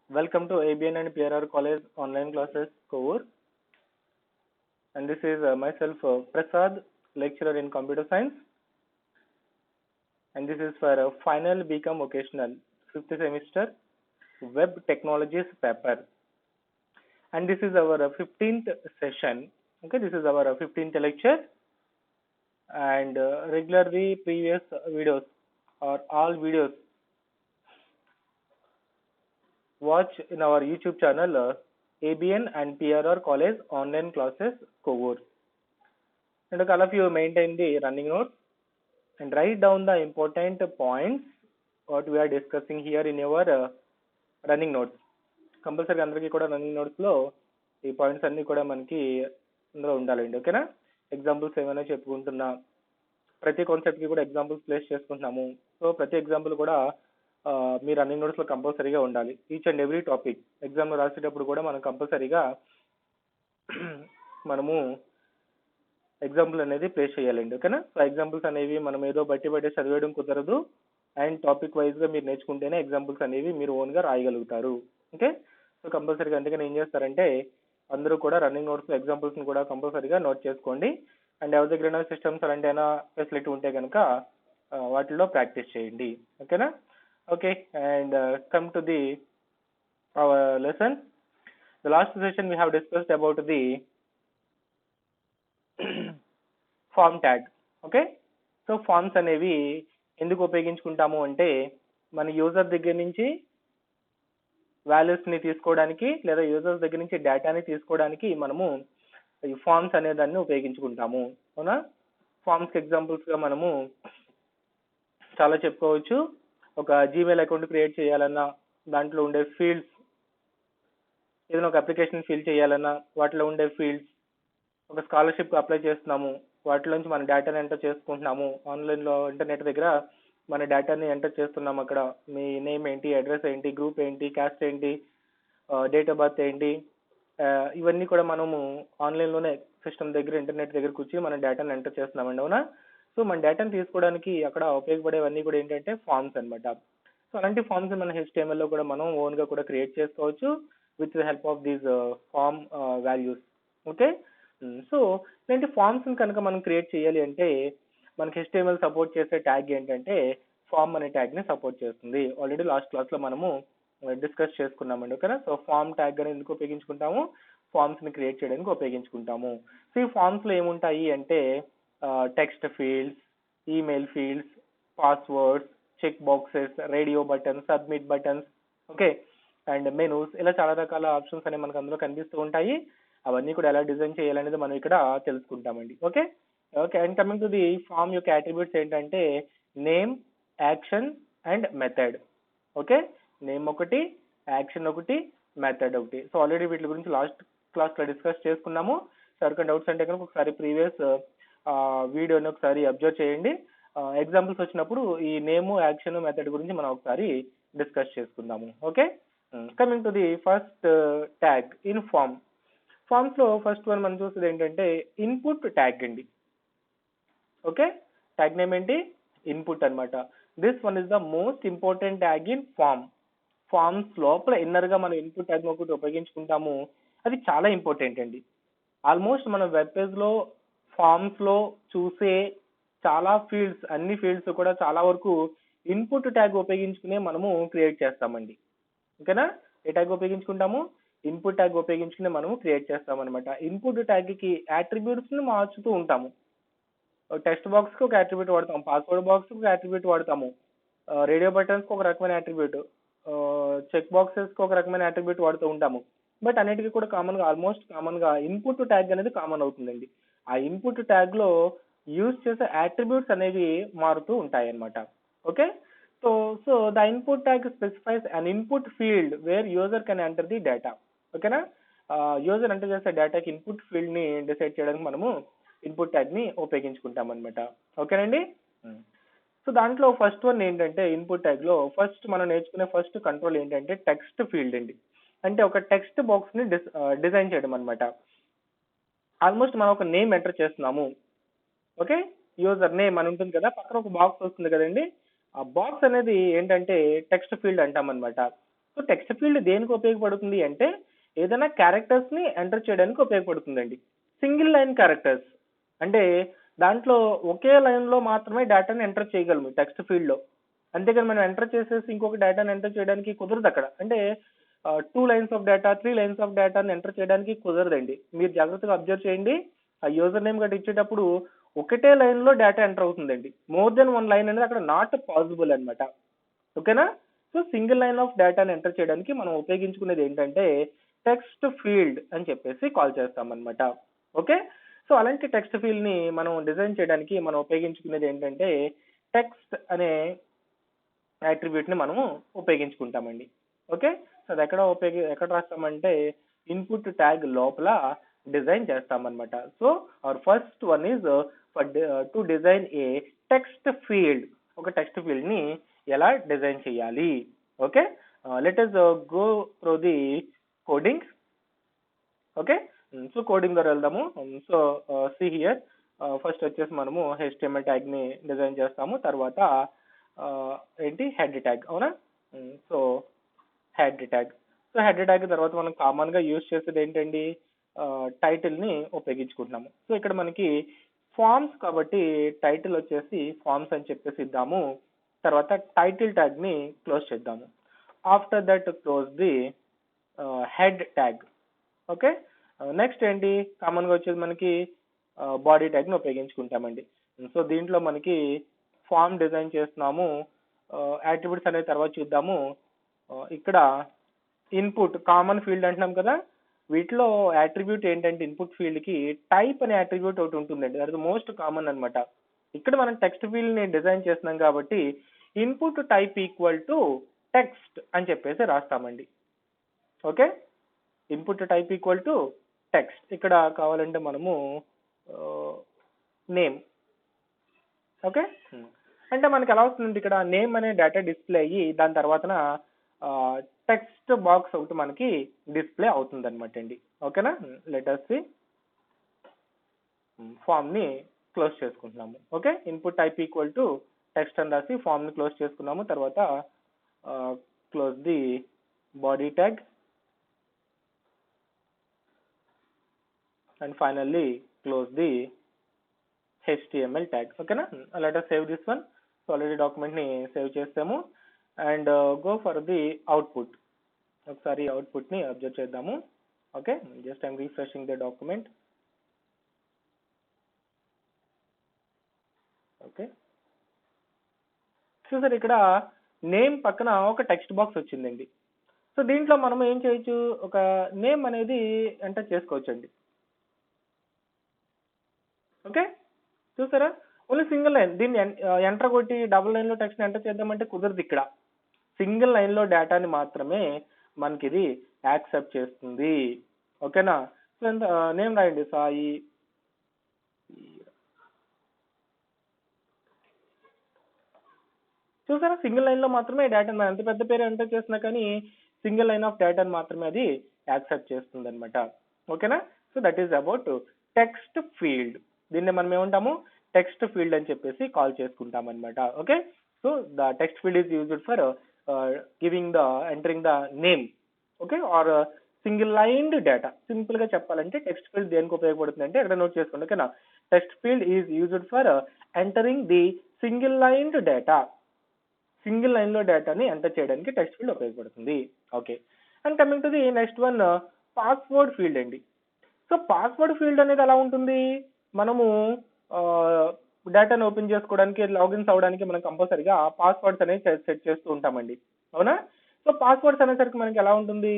Welcome to ABN and PRR College online classes course. And this is myself Prasad, lecturer in computer science. And this is for final BCom vocational 5th semester web technologies paper. And this is our 15th session. Okay, this is our 15th lecture. And regularly previous videos or all videos watch in our YouTube channel ABN and PRR College online classes course. And all of you maintain the running notes and write down the important points what we are discussing here in your running notes. Compulsory అందరికీ కూడా running నోట్స్లో ఈ points అన్నీ కూడా మనకి అందులో ఉండాలండి. ఓకేనా? Examples ఏమైనా చెప్పుకుంటున్నా, ప్రతి కాన్సెప్ట్కి కూడా ఎగ్జాంపుల్స్ ప్లేస్ చేసుకుంటున్నాము. సో ప్రతి ఎగ్జాంపుల్ కూడా మీ రన్నింగ్ నోట్స్లో కంపల్సరీగా ఉండాలి. ఈచ్ అండ్ ఎవ్రీ టాపిక్ ఎగ్జామ్లో రాసేటప్పుడు కూడా మనం కంపల్సరీగా మనము ఎగ్జాంపుల్ అనేది ప్లేస్ చేయాలండి. ఓకేనా? సో ఎగ్జాంపుల్స్ అనేవి మనం ఏదో బట్టి చదివేయడం కుదరదు. అండ్ టాపిక్ వైజ్గా మీరు నేర్చుకుంటేనే ఎగ్జాంపుల్స్ అనేవి మీరు ఓన్గా రాయగలుగుతారు. ఓకే? సో కంపల్సరీగా అందుకని ఏం చేస్తారంటే అందరూ కూడా రన్నింగ్ నోట్స్ ఎగ్జాంపుల్స్ని కూడా కంపల్సరీగా నోట్ చేసుకోండి. అండ్ ఎవరి దగ్గర సిస్టమ్స్ అలాంటి అయినా ఫెసిలిటీ ఉంటే కనుక వాటిల్లో ప్రాక్టీస్ చేయండి. ఓకేనా? Okay, and come to the our lesson. The last session we have discussed about the form tag. Okay, so forms అనేవి ఎందుకు ఉపయోగించుకుంటాము అంటే మన యూజర్ దగ్గర నుంచి వాల్యూస్ని తీసుకోవడానికి లేదా యూజర్స్ దగ్గర నుంచి డేటాని తీసుకోవడానికి మనము ఈ ఫార్మ్స్ అనే దాన్ని ఉపయోగించుకుంటాము. అవునా? ఫార్మ్స్కి ఎగ్జాంపుల్స్గా మనము చాలా చెప్పుకోవచ్చు. ఒక జీమెయిల్ అకౌంట్ క్రియేట్ చేయాలన్నా దాంట్లో ఉండే ఫీల్డ్స్, ఏదైనా ఒక అప్లికేషన్ ఫిల్ చేయాలన్నా వాటిలో ఉండే ఫీల్డ్స్, ఒక స్కాలర్షిప్ అప్లై చేస్తున్నాము వాటిలోంచి మన డేటాని ఎంటర్ చేసుకుంటున్నాము. ఆన్లైన్లో ఇంటర్నెట్ దగ్గర మన డేటాని ఎంటర్ చేస్తున్నాము. అక్కడ మీ నేమ్ ఏంటి, అడ్రస్ ఏంటి, గ్రూప్ ఏంటి, క్యాస్ట్ ఏంటి, డేట్ ఆఫ్ బర్త్ ఏంటి, ఇవన్నీ కూడా మనము ఆన్లైన్లోనే సిస్టమ్ దగ్గర ఇంటర్నెట్ దగ్గర కూర్చి మన డేటాని ఎంటర్ చేస్తున్నామండి. అవునా? సో మన డేటాని తీసుకోవడానికి అక్కడ ఉపయోగపడేవన్నీ కూడా ఏంటంటే ఫార్మ్స్ అనమాట. సో అలాంటి ఫార్మ్స్ మన HTML కూడా మనం ఓన్గా కూడా క్రియేట్ చేసుకోవచ్చు with the help of these form values. Okay, so ఇలాంటి ఫార్మ్స్ని కనుక మనం క్రియేట్ చేయాలి అంటే మనకి HTML సపోర్ట్ చేసే ట్యాగ్ ఏంటంటే ఫార్మ్ అనే ట్యాగ్ని సపోర్ట్ చేస్తుంది. ఆల్రెడీ లాస్ట్ క్లాస్లో మనము డిస్కస్ చేసుకున్నామండి. ఓకేనా? సో ఫార్మ్ ట్యాగ్ అని ఎందుకు ఉపయోగించుకుంటాము? ఫార్మ్స్ని క్రియేట్ చేయడానికి ఉపయోగించుకుంటాము. సో ఈ ఫార్మ్స్లో ఏముంటాయి అంటే text fields, email fields, passwords, check boxes, radio buttons, submit buttons, okay, and menus, ఇలా చాలా రకాల ఆప్షన్స్ అనేవి మనకు అందులో కనిపిస్తూ ఉంటాయి. అవన్నీ కూడా ఎలా డిజైన్ చేయాలనేది మనం ఇక్కడ తెలుసుకుంటామండి. Okay okay, and coming to the form యొక్క అట్రిబ్యూట్స్ ఏంటంటే name, action and method. Okay, name ఒకటి, యాక్షన్ ఒకటి, మెథడ్ ఒకటి. సో ఆల్రెడీ వీటి గురించి లాస్ట్ క్లాస్లో డిస్కస్ చేసుకున్నాము. ఎవరికైనా డౌట్స్ అంటే కనుక ఒకసారి ప్రీవియస్ వీడియోని ఒకసారి అబ్జర్వ్ చేయండి. ఎగ్జాంపుల్స్ వచ్చినప్పుడు ఈ నేమ్, యాక్షన్, మెథడ్ గురించి మనం ఒకసారి డిస్కస్ చేసుకుందాము. Okay, coming to the first tag in form. ఫార్మ్స్లో ఫస్ట్ వన్ మనం చూసేది ఏంటంటే ఇన్పుట్ ట్యాగ్ అండి. ఓకే, ట్యాగ్ నేమ్ ఏంటి? ఇన్పుట్ అనమాట. This one is the most important tag in form. Forms లోపల ఇన్నర్గా మనం ఇన్పుట్ ట్యాగ్ ఒకటి ఉపయోగించుకుంటాము. అది చాలా ఇంపార్టెంట్ అండి. ఆల్మోస్ట్ మన వెబ్ పేజ్లో ఫార్మ్స్లో చూసే చాలా ఫీల్డ్స్, అన్ని ఫీల్డ్స్ కూడా చాలా వరకు ఇన్పుట్ ట్యాగ్ ఉపయోగించుకునే మనము క్రియేట్ చేస్తామండి. ఓకేనా? ఏ ట్యాగ్ ఉపయోగించుకుంటాము? ఇన్పుట్ ట్యాగ్ ఉపయోగించుకుని మనము క్రియేట్ చేస్తామన్నమాట. ఇన్పుట్ ట్యాగ్కి యాట్రిబ్యూట్స్ని మార్చుతూ ఉంటాము. టెక్స్ట్ బాక్స్కి ఒక యాట్రిబ్యూట్ వాడతాము, పాస్వర్డ్ బాక్స్కి ఒక యాట్రిబ్యూట్ వాడతాము, రేడియో బటన్స్కి ఒక రకమైన యాట్రిబ్యూట్, చెక్ బాక్సెస్కి ఒక రకమైన యాట్రిబ్యూట్ వాడుతూ ఉంటాము. బట్ అన్నిటికీ కూడా ఆల్మోస్ట్ కామన్గా ఇన్పుట్ ట్యాగ్ అనేది కామన్ అవుతుందండి. ఆ ఇన్పుట్ ట్యాగ్లో యూజ్ చేసే యాట్రిబ్యూట్స్ అనేవి మారుతూ ఉంటాయి అన్నమాట. Okay, so the input tag specifies an input field wear user can enter the data. ఓకేనా? యూజర్ ఎంటర్ చేసే డేటాకి ఇన్పుట్ ఫీల్డ్ని డిసైడ్ చేయడానికి మనము ఇన్పుట్ ట్యాగ్ని ఉపయోగించుకుంటాం అనమాట. ఓకేనండి? సో దాంట్లో ఫస్ట్ వన్ ఏంటంటే ఇన్పుట్ ట్యాగ్లో ఫస్ట్ మనం నేర్చుకునే ఫస్ట్ కంట్రోల్ ఏంటంటే టెక్స్ట్ ఫీల్డ్ అండి. అంటే ఒక టెక్స్ట్ బాక్స్ని డిజైన్ చేయడం అనమాట. ఆల్మోస్ట్ మనం ఒక నేమ్ ఎంటర్ చేస్తున్నాము. ఓకే, యూజర్ నేమ్ అని ఉంటుంది కదా, పక్కన ఒక బాక్స్ వస్తుంది కదండి. ఆ బాక్స్ అనేది ఏంటంటే టెక్స్ట్ ఫీల్డ్ అంటాం అనమాట. సో టెక్స్ట్ ఫీల్డ్ దేనికి ఉపయోగపడుతుంది అంటే ఏదైనా క్యారెక్టర్స్ ని ఎంటర్ చేయడానికి ఉపయోగపడుతుందండి. సింగిల్ లైన్ క్యారెక్టర్స్ అంటే దాంట్లో ఒకే లైన్ లో మాత్రమే డేటాని ఎంటర్ చేయగలము టెక్స్ట్ ఫీల్డ్ లో. అంతేగాని మనం ఎంటర్ చేసేసి ఇంకొక డేటాని ఎంటర్ చేయడానికి కుదరదు అక్కడ. అంటే 2 lines of data 3 lines of డేటాని ఎంటర్ చేయడానికి కుదరదండి. మీరు జాగ్రత్తగా అబ్జర్వ్ చేయండి. ఆ యూజర్ నేమ్ గట్రా ఇచ్చేటప్పుడు ఒకటే లైన్ లో డేటా ఎంటర్ అవుతుందండి. మోర్ దెన్ 1 లైన్ అనేది అక్కడ నాట్ పాసిబుల్ అన్నమాట. ఓకేనా? సో సింగిల్ లైన్ ఆఫ్ డేటాని ఎంటర్ చేయడానికి మనం ఉపయోగించుకునేది ఏంటంటే టెక్స్ట్ ఫీల్డ్ అని చెప్పేసి కాల్ చేస్తాం అనమాట. ఓకే? సో అలాంటి టెక్స్ట్ ఫీల్డ్ ని మనం డిజైన్ చేయడానికి మనం ఉపయోగించుకునేది ఏంటంటే టెక్స్ట్ అనే అట్రిబ్యూట్ ని మనము ఉపయోగించుకుంటామండి. ఓకే? సో అది ఎక్కడ రాస్తామంటే ఇన్పుట్ ట్యాగ్ లోపల డిజైన్ చేస్తామన్నమాట. So our first one is to design A text field. ఒక టెక్స్ట్ ఫీల్డ్ ని ఎలా డిజైన్ చేయాలి. Okay? Let us go through the coding. Okay? So coding ద్వారా వెళ్దాము. సో సి హియర్ ఫస్ట్ వచ్చేసి మనము HTML ట్యాగ్ ని డిజైన్ చేస్తాము. తర్వాత ఏంటి హెడ్ ట్యాగ్, అవునా? So head tag. So head tag తర్వాత మనం కామన్ గా యూజ్ చేసేది ఏంటండి టైటిల్ ని ఉపయోగించుకుంటున్నాము. సో ఇక్కడ మనకి ఫార్మ్స్ కాబట్టి టైటిల్ వచ్చేసి ఫార్మ్స్ అని చెప్పేసి ఇద్దాము. తర్వాత టైటిల్ ట్యాగ్ ని క్లోజ్ చేద్దాము. After that close the head tag. Okay? Next ఏంటి కామన్ గా వచ్చేది మనకి బాడీ ట్యాగ్ ని ఉపయోగించుకుంటామండి. సో దీంట్లో మనకి ఫామ్ డిజైన్ చేస్తున్నాము. అట్రిబ్యూట్స్ అనేది తర్వాత చూద్దాము. ఇక్కడ ఇన్పుట్ కామన్ ఫీల్డ్ అంటున్నాం కదా, వీటిలో అట్రిబ్యూట్ ఏంటంటే ఇన్పుట్ ఫీల్డ్ కి టైప్ అనే అట్రిబ్యూట్ ఒకటి ఉంటుందండి. అది మోస్ట్ కామన్ అన్నమాట. ఇక్కడ మనం టెక్స్ట్ ఫీల్డ్ ని డిజైన్ చేస్తున్నాం కాబట్టి input type equal to text అని చెప్పేసి రాస్తామండి. Okay? Input type equal to text. ఇక్కడ కావాలంటే మనము నేమ్. ఓకే? అంటే మనకి ఎలా వస్తుంది ఇక్కడ నేమ్ అనే డేటా డిస్ప్లే అయ్యి దాని తర్వాతన టెక్స్ట్ బాక్స్ ఒకటి మనకి డిస్ప్లే అవుతుంది అనమాట అండి. ఓకేనా? Let us see. ఫామ్ ని క్లోజ్ చేసుకుంటున్నాము. Okay? Input type equal to text అని రాసి ఫామ్ ని క్లోజ్ చేసుకున్నాము. తర్వాత close the body tag and finally close the HTML tag. ఓకేనా? Let us save this one. So already document ని save చేస్తాము and go for the output. ఒకసారి output ని అబ్జర్వ్ చేద్దాము. Okay? Just I'm refreshing the document. Okay? చూసారు ఇక్కడ name పక్కన ఒక టెక్స్ట్ బాక్స్ వచ్చిందండి. సో దీంట్లో మనం ఏం చేయొచ్చు, ఒక నేమ్ అనేది ఎంటర్ చేసుకోవచ్చండి. ఓకే? చూసారా? Only single line. దీన్ని ఎంటర్ కొట్టి డబుల్ లైన్ లో టెక్స్ట్ ఎంటర్ చేద్దామంటే కుదరదు. ఇక్కడ సింగిల్ లైన్ లో డేటాని మాత్రమే మనకి ఇది యాక్సెప్ట్ చేస్తుంది. ఓకేనా? సో నేమ్ రాయండి సాయి. చూసారా? సింగిల్ లైన్ లో మాత్రమే డేటాని మనం ఎంత పెద్ద పేరు ఎంటర్ చేసినా కానీ సింగిల్ లైన్ ఆఫ్ డేటాని మాత్రమే అది యాక్సెప్ట్ చేస్తుంది అనమాట. ఓకేనా? So that is about text field. దీన్ని మనం ఏమంటాము టెక్స్ట్ ఫీల్డ్ అని చెప్పేసి కాల్ చేసుకుంటాం అనమాట. Okay? So the text field is used for giving the entering the name. Okay? Or single lined data. Simple గా చెప్పాలంటే టెక్స్ట్ ఫీల్డ్ దేనికి ఉపయోగపడుతుంది అంటే ఇక్కడ నోట్ చేసుకోండి. ఓకేనా? Text field is used for entering the single lined data. Single line లో డేటాని ఎంటర్ చేయడానికి టెక్స్ట్ ఫీల్డ్ ఉపయోగపడుతుంది. Okay? And coming to the next one password field అండి. సో పాస్వర్డ్ ఫీల్డ్ అనేది ఎలా ఉంటుంది, మనము డేటాను ఓపెన్ చేసుకోవడానికి లాగిన్స్ అవడానికి మనం కంపల్సరీగా పాస్వర్డ్స్ అనేది సెట్ చేస్తూ ఉంటామండి. అవునా? సో పాస్వర్డ్స్ అనేసరికి మనకి ఎలా ఉంటుంది,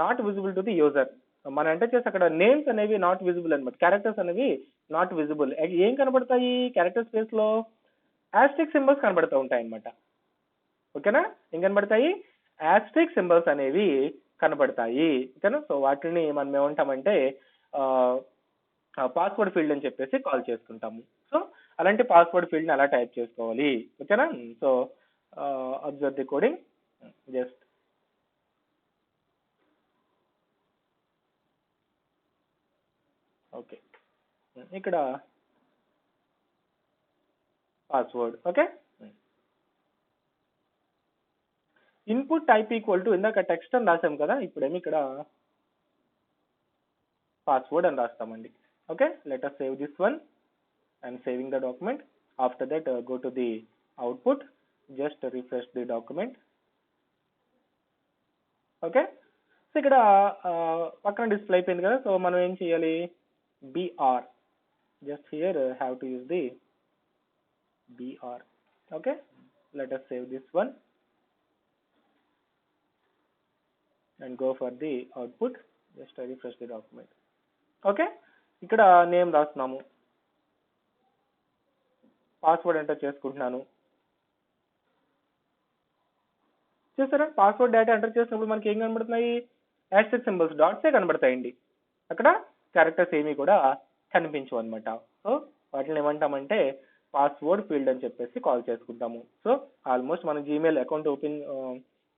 not visible to the user. మనం ఎంటర్ చేసి అక్కడ నేమ్స్ అనేవి నాట్ విజిబుల్ అనమాట. క్యారెక్టర్స్ అనేవి నాట్ విజిబుల్. ఏం కనబడతాయి క్యారెక్టర్ స్పేస్ లో? ఆస్ట్రిక్ సింబల్స్ కనబడుతూ ఉంటాయి అనమాట. ఓకేనా? ఏం కనబడతాయి? ఆస్ట్రిక్ సింబల్స్ అనేవి కనబడతాయి. ఓకేనా? సో వాటిని మనం ఏమంటామంటే పాస్వర్డ్ ఫీల్డ్ అని చెప్పేసి కాల్ చేసుకుంటాము. సో అలాంటి పాస్వర్డ్ ఫీల్డ్ ని అలా టైప్ చేసుకోవాలి. ఓకేనా? So observe the coding. Just okay, ఇక్కడ password. Okay? Input type equal to ఇందాక టెక్స్ట్ అని రాసాం కదా, ఇప్పుడేమి ఇక్కడ పాస్వర్డ్ అని రాస్తామండి. Okay, let us save this one and saving the document. After that go to the output, just refresh the document. Okay, so ఇక్కడ పక్కన డిస్ప్లే అయిపోయింది కదా, సో మనం ఏం చేయాలి, br, just here have to use the br. Okay, let us save this one and go for the output, just refresh the document. Okay, ఇక్కడ name రాస్తున్నాము, password enter చేసుకుంటున్నాను. చూసారా, పాస్వర్డ్ డేటా ఎంటర్ చేసినప్పుడు మనకి ఏం కనబడుతున్నాయి, యాస్టెక్ సింబల్స్, డాట్సే కనబడతాయండి. అక్కడ characters ఏమీ కూడా కనిపించవు అనమాట. సో వాటిని ఏమంటామంటే పాస్వర్డ్ ఫీల్డ్ అని చెప్పేసి కాల్ చేసుకుంటాము. సో ఆల్మోస్ట్ మన జీమెయిల్ అకౌంట్ ఓపెన్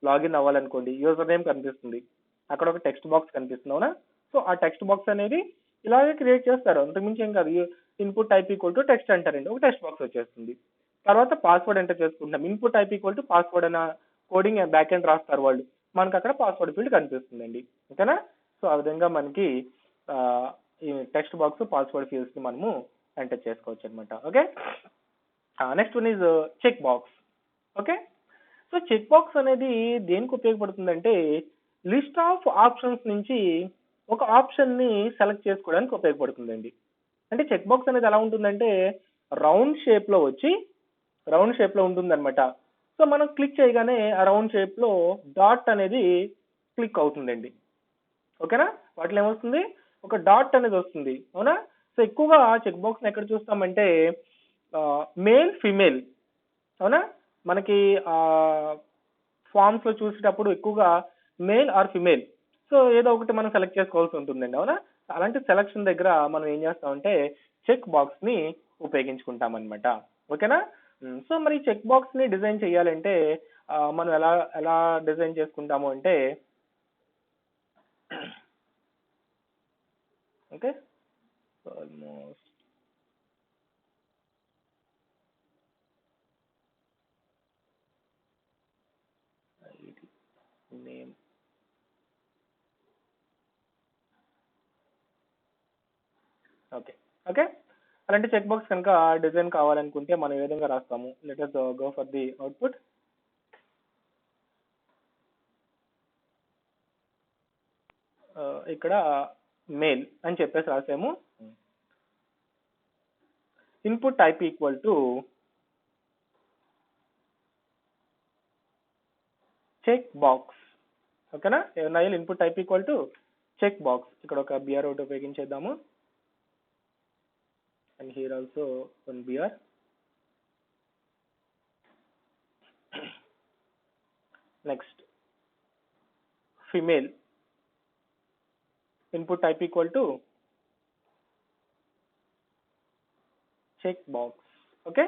లాగిన్ అవ్వాలనుకోండి, యూజర్ నేమ్ కనిపిస్తుంది, అక్కడ ఒక టెక్స్ట్ బాక్స్ కనిపిస్తుంది, అవునా. సో ఆ టెక్స్ట్ బాక్స్ అనేది ఇలాగే క్రియేట్ చేస్తారు, అంతకుమించి ఏం కాదు. Input type equal to text అంటారండి, ఒక టెక్స్ట్ బాక్స్ వచ్చేస్తుంది. తర్వాత పాస్వర్డ్ ఎంటర్ చేసుకుంటాం, input type equal to password అన్న కోడింగ్ బ్యాక్ ఎండ్ రాస్తారు వాళ్ళు, మనకు అక్కడ పాస్వర్డ్ ఫీల్డ్ కనిపిస్తుందండి. ఓకేనా. సో ఆ విధంగా మనకి ఈ టెక్స్ట్ బాక్స్ పాస్వర్డ్ ఫీల్డ్స్ ని మనము ఎంటర్ చేసుకోవచ్చు అనమాట. Okay, next one is check box. Okay, so check box అనేది దేనికి ఉపయోగపడుతుందంటే లిస్ట్ ఆఫ్ ఆప్షన్స్ నుంచి ఒక ఆప్షన్ ని సెలెక్ట్ చేసుకోవడానికి ఉపయోగపడుతుందండి. అంటే చెక్ బాక్స్ అనేది ఎలా ఉంటుందంటే రౌండ్ షేప్ లో వచ్చి రౌండ్ షేప్ లో ఉంటుంది అనమాట. సో మనం క్లిక్ చేయగానే ఆ రౌండ్ షేప్ లో డాట్ అనేది క్లిక్ అవుతుందండి. ఓకేనా, వాటిలో ఏమొస్తుంది, ఒక డాట్ అనేది వస్తుంది, అవునా. సో ఎక్కువగా చెక్ బాక్స్ ఎక్కడ చూస్తామంటే మేల్ ఫిమేల్, అవునా. మనకి ఫామ్స్ లో చూసేటప్పుడు ఎక్కువగా మేల్ ఆర్ ఫిమేల్, సో ఏదో ఒకటి మనం సెలెక్ట్ చేసుకోవాల్సి ఉంటుందండి, అవునా. అలాంటి సెలక్షన్ దగ్గర మనం ఏం చేస్తామంటే చెక్ బాక్స్ ని ఉపయోగించుకుంటాం అనమాట. ఓకేనా. సో మరి చెక్ బాక్స్ ని డిజైన్ చేయాలంటే మనం ఎలా ఎలా డిజైన్ చేసుకుంటాము అంటే, okay, almost name. Okay, okay, అలాంటి చెక్ బాక్స్ కనుక డిజైన్ కావాలనుకుంటే మనం ఏ విధంగా రాస్తాము, let us go for the output. ఇక్కడ మేల్ అని చెప్పేసి రాసాము, input type equal to check box. ఓకేనా, ఏమన్నా input type equal to check box, ఇక్కడ ఒక బిఆర్ ఒకటి ఉపయోగించేద్దాము, and here also one BR. Next female, input type equal to check box. Okay,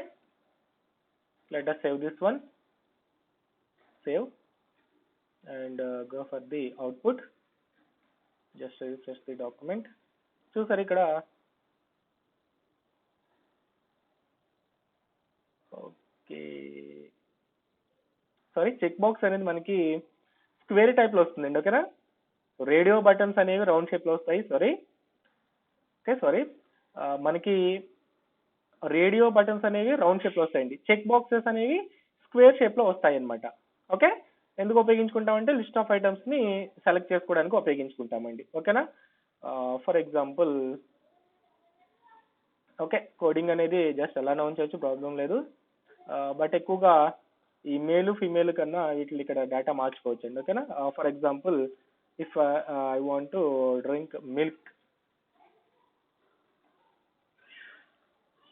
let us save this one, save, and go for the output, just refresh the document. చూసారు ఇక్కడ, okay, sorry, check box అనేది మనకి square type లో వస్తుందండి. ఓకేనా, radio buttons అనేవి round shape లో వస్తాయి, సారీ, మనకి రేడియో బటన్స్ అనేవి రౌండ్ షేప్ లో వస్తాయండి, చెక్ బాక్సెస్ అనేవి స్క్వేర్ షేప్ లో వస్తాయి అన్నమాట. ఓకే, ఎందుకు ఉపయోగించుకుంటామంటే లిస్ట్ ఆఫ్ ఐటమ్స్ ని సెలెక్ట్ చేసుకోవడానికి ఉపయోగించుకుంటామండి. ఓకేనా, ఫర్ ఎగ్జాంపుల్, ఓకే, కోడింగ్ అనేది జస్ట్ ఎలా ఉంచవచ్చు, ప్రాబ్లం లేదు, బట్ ఎక్కువగా ఈ మేలు ఫిమేల్ కన్నా వీటిని ఇక్కడ డేటా మార్చుకోవచ్చు అండి. ఓకేనా, for example, if I want to drink milk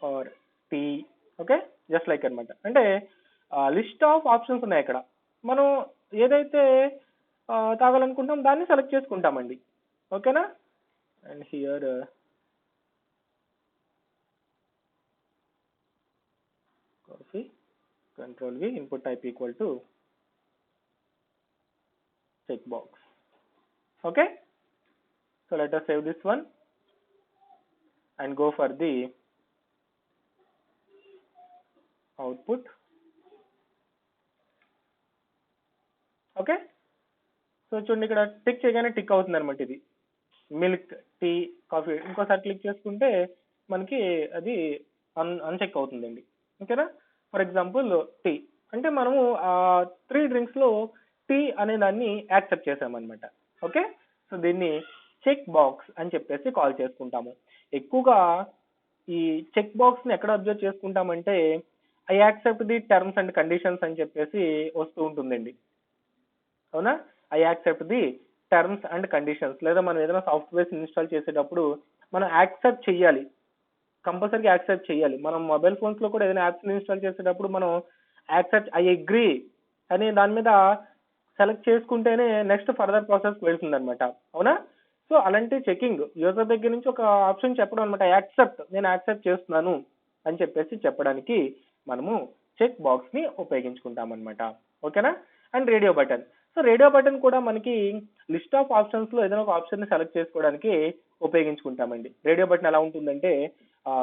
or tea, okay, just like అనమాట. అంటే లిస్ట్ ఆఫ్ ఆప్షన్స్ ఉన్నాయి ఇక్కడ, మనం ఏదైతే తాగాలనుకుంటాం దాన్ని సెలెక్ట్ చేసుకుంటామండి. ఓకేనా, and here coffee, control V, input type equal to check box. Okay, so let us save this one and go for the output. Okay. So చూడండి ఇక్కడ టిక్ చేయగానే టిక్ అవుతుంది అనమాట. ఇది మిల్క్, టీ, కాఫీ. ఇంకోసారి click చేసుకుంటే మనకి అది అన్చెక్ అవుతుందండి. ఓకేనా. ఫర్ ఎగ్జాంపుల్ టీ అంటే మనము ఆ 3 డ్రింక్స్ లో టీ అనే దాన్ని యాక్సెప్ట్ చేసామన్నమాట. ఓకే. సో దీన్ని చెక్ బాక్స్ అని చెప్పేసి కాల్ చేసుకుంటాము. ఎక్కువగా ఈ చెక్ బాక్స్ ని ఎక్కడ అబ్జర్వ్ చేసుకుంటామంటే I accept the terms and conditions అని చెప్పేసి వస్తూ ఉంటుందండి. అవునా. I accept the terms and conditions, లేదా మనం ఏదైనా సాఫ్ట్వేర్స్ ఇన్స్టాల్ చేసేటప్పుడు మనం యాక్సెప్ట్ చెయ్యాలి, కంపల్సరీగా యాక్సెప్ట్ చేయాలి. మనం మొబైల్ ఫోన్స్ లో కూడా ఏదైనా యాప్స్ ఇన్స్టాల్ చేసేటప్పుడు మనం యాక్సెప్ట్ ఐ అగ్రీ అనే దాని మీద సెలెక్ట్ చేసుకుంటేనే నెక్స్ట్ ఫర్దర్ ప్రాసెస్ వెళ్తుంది అనమాట. అవునా. సో అలాంటి చెకింగ్ యూజర్ దగ్గర నుంచి ఒక ఆప్షన్ చెప్పడం అనమాట. యాక్సెప్ట్, నేను యాక్సెప్ట్ చేస్తున్నాను అని చెప్పేసి చెప్పడానికి మనము చెక్ బాక్స్ ని ఉపయోగించుకుంటాం అనమాట. ఓకేనా. And radio button. So radio button కూడా మనకి లిస్ట్ ఆఫ్ ఆప్షన్స్ లో ఏదైనా ఒక ఆప్షన్ ని సెలెక్ట్ చేసుకోవడానికి ఉపయోగించుకుంటామండి. రేడియో బటన్ ఎలా ఉంటుందంటే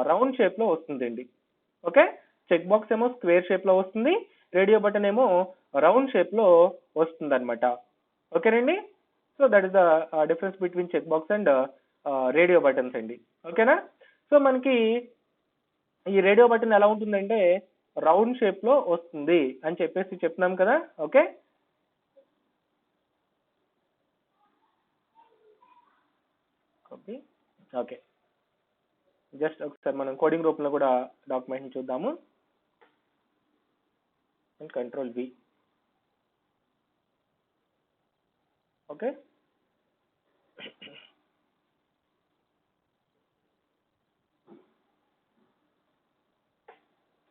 రౌండ్ షేప్ లో వస్తుందండి. ఓకే. చెక్ బాక్స్ ఏమో స్క్వేర్ షేప్ లో వస్తుంది, రేడియో బటన్ ఏమో రౌండ్ షేప్ లో వస్తుంది అనమాట. ఓకేనండి. So that is the difference between check box and radio buttons అండి. ఓకేనా. సో మనకి ఈ రేడియో బటన్ ఎలా ఉంటుందంటే రౌండ్ షేప్ లో వస్తుంది అని చెప్పేసి చెప్తున్నాం కదా. ఓకే. ఓకే. జస్ట్ ఒకసారి మనం కోడింగ్ రూపంలో కూడా డాక్యుమెంట్ చూద్దాము. Control V. ఓకే.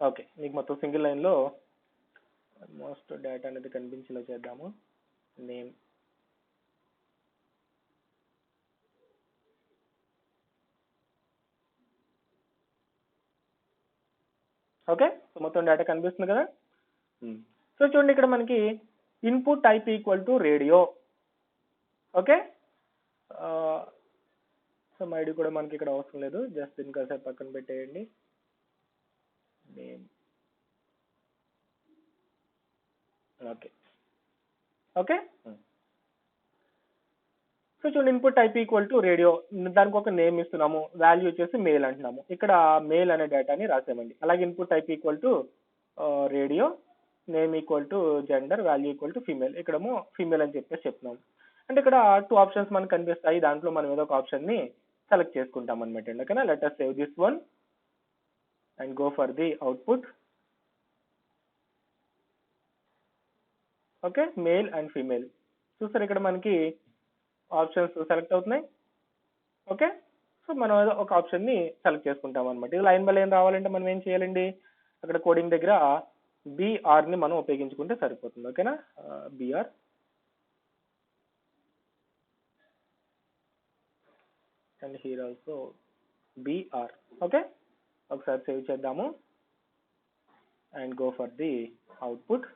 ఓకే. మీకు మొత్తం సింగిల్ లైన్ లో ఆల్మోస్ట్ డేటా అనేది కనిపించేలా చేద్దాము. Name, okay. సో మొత్తం డేటా కనిపిస్తుంది కదా. సో చూడండి ఇక్కడ మనకి input type equal to radio. Okay. So ID కూడా మనకి ఇక్కడ అవసరం లేదు, జస్ట్ దీని కాసేపు పక్కన పెట్టేయండి. నేమ్. ఓకే. ఓకే. సో చూడండి input type equal to radio, దానికి ఒక నేమ్ ఇస్తున్నాము, వాల్యూ వచ్చేసి మెయిల్ అంటున్నాము. ఇక్కడ మెయిల్ అనే డేటాని రాసామండి. అలాగే input type equal to radio, name equal to gender, value equal to female. ఇక్కడేమో ఫీమేల్ అని చెప్పేసి చెప్తున్నాము. అంటే ఇక్కడ 2 ఆప్షన్స్ మనకు కనిపిస్తాయి, దాంట్లో మనం ఏదో ఒక ఆప్షన్ ని సెలెక్ట్ చేసుకుంటాం అనమాట. ఓకేనా. Let us save this one and go for the output. Okay. Male and female చూస్తారు ఇక్కడ మనకి ఆప్షన్స్ సెలెక్ట్ అవుతున్నాయి. ఓకే. సో మనం ఏదో ఒక ఆప్షన్ ని సెలెక్ట్ చేసుకుంటాం అనమాట. ఇది లైన్ బై లైన్ రావాలంటే మనం ఏం చేయాలండి, అక్కడ కోడింగ్ దగ్గర బిఆర్ ని మనం ఉపయోగించుకుంటే సరిపోతుంది. ఓకేనా. BR and here also BR. Okay. ఒకసారి సేవ్ చేద్దాము and go for the output.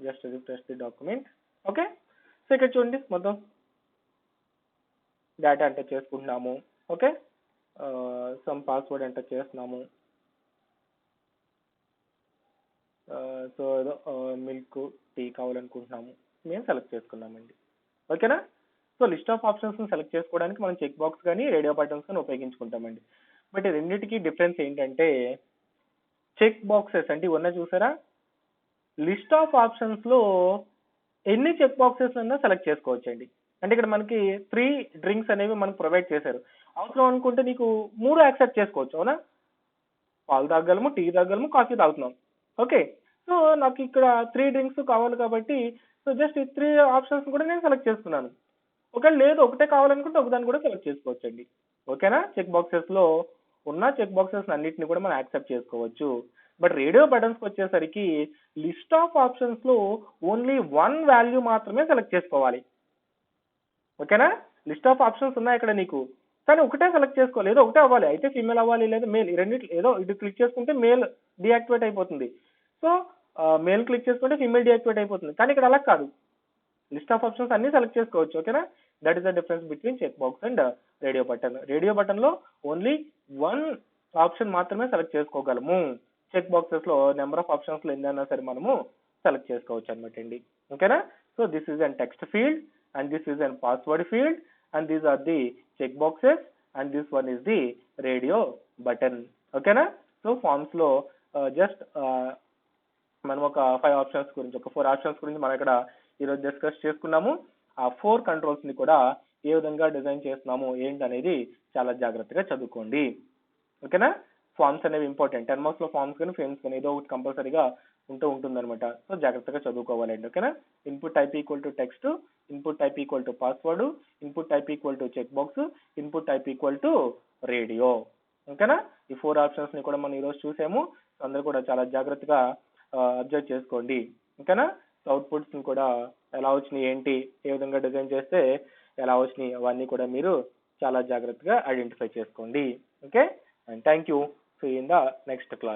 Just refresh the document. Okay. So ఇక్కడ చూడండి మొత్తం డేటా ఎంటర్ చేసుకుంటున్నాము. ఓకే. సమ్ పాస్వర్డ్ ఎంటర్ చేస్తున్నాము. సో ఏదో మిల్క్, టీ కావాలనుకుంటున్నాము, మేము సెలెక్ట్ చేసుకున్నామండి. ఓకేనా. So list of options select చేసుకోవడానికి మనం చెక్ బాక్స్ కానీ రేడియో బటన్స్ కానీ ఉపయోగించుకుంటామండి. బట్ ఈ రెండింటికి డిఫరెన్స్ ఏంటంటే చెక్ బాక్సెస్ అంటే ఉన్నాయి చూసారా, లిస్ట్ ఆఫ్ ఆప్షన్స్ లో ఎన్ని చెక్ బాక్సెస్ అన్నా సెలెక్ట్ చేసుకోవచ్చండి. అంటే ఇక్కడ మనకి 3 డ్రింక్స్ అనేవి మనకు ప్రొవైడ్ చేశారు. అవసరం అనుకుంటే నీకు 3 యాక్సెప్ట్ చేసుకోవచ్చు. అవునా. పాలు తాగలము, టీ తాగలము, కాఫీ తాగుతున్నాం. ఓకే. సో నాకు ఇక్కడ 3 డ్రింక్స్ కావాలి కాబట్టి సో జస్ట్ ఈ 3 ఆప్షన్స్ కూడా నేను సెలెక్ట్ చేసుకున్నాను. ఒకవేళ లేదు ఒకటే కావాలనుకుంటే ఒకదాన్ని కూడా సెలెక్ట్ చేసుకోవచ్చండి. ఓకేనా. చెక్ బాక్సెస్ లో ఉన్న చెక్ బాక్సెస్ అన్నిటిని కూడా మనం యాక్సెప్ట్ చేసుకోవచ్చు. బట్ రేడియో బటన్స్ వచ్చేసరికి లిస్ట్ ఆఫ్ ఆప్షన్స్ లో ఓన్లీ 1 వాల్యూ మాత్రమే సెలెక్ట్ చేసుకోవాలి. ఓకేనా. లిస్ట్ ఆఫ్ ఆప్షన్స్ ఉన్నాయి ఇక్కడ నీకు, కానీ ఒకటే సెలెక్ట్ చేసుకోవాలి, ఏదో ఒకటే అవ్వాలి. అయితే ఫీమేల్ అవ్వాలి లేదా మేల్, ఈ రెండింటి ఏదో ఇది క్లిక్ చేసుకుంటే మేల్ డియాక్టివేట్ అయిపోతుంది. సో మేల్ క్లిక్ చేసుకుంటే ఫీమేల్ డియాక్టివేట్ అయిపోతుంది. కానీ ఇక్కడ అలా కాదు, లిస్ట్ ఆఫ్ ఆప్షన్స్ అన్ని సెలెక్ట్ చేసుకోవచ్చు. ఓకేనా. That is the difference between check box and radio button. Radio button లో ఓన్లీ 1 ఆప్షన్ మాత్రమే సెలెక్ట్ చేసుకోగలము. చెక్ బాక్సెస్ లో నెంబర్ ఆఫ్ ఆప్షన్స్ లో ఎన్నైనా సరే మనము సెలెక్ట్ చేసుకోవచ్చు అనమాట అండి. ఓకేనా. So this is a text field and this is a password field and these are the check boxes and this one is the radio button. ఓకేనా? సో ఫార్మ్స్ లో జస్ట్ మనం ఒక 5 ఆప్షన్స్ గురించి, ఒక 4 ఆప్షన్స్ గురించి మనం ఇక్కడ ఈరోజు డిస్కస్ చేసుకున్నాము. ఆ 4 కంట్రోల్స్ ని కూడా ఏ విధంగా డిజైన్ చేస్తున్నాము ఏంటి అనేది చాలా జాగ్రత్తగా చదువుకోండి. ఓకేనా? ఫార్మ్స్ అనేవి ఇంపార్టెంట్. 10 మార్క్స్ లో ఫార్మ్స్ కానీ ఫ్రేమ్స్ కానీ ఏదో ఒకటి కంపల్సరీగా ఉంటుందన్నమాట. సో జాగ్రత్తగా చదువుకోవాలండి. ఓకేనా? Input type equal to text, input type equal to password, input type equal to check box, input type equal to radio. ఓకేనా? ఈ 4 ఆప్షన్స్ ని కూడా మనం ఈరోజు చూసాము. అందరూ కూడా చాలా జాగ్రత్తగా అబ్జర్వ్ చేసుకోండి. ఓకేనా? అవుట్పుట్స్ ని కూడా ఎలా వచ్చినాయి ఏంటి, ఏ విధంగా డిజైన్ చేస్తే ఎలా వచ్చినాయి అవన్నీ కూడా మీరు చాలా జాగ్రత్తగా ఐడెంటిఫై చేసుకోండి. Okay, and thank you. See you in the next class.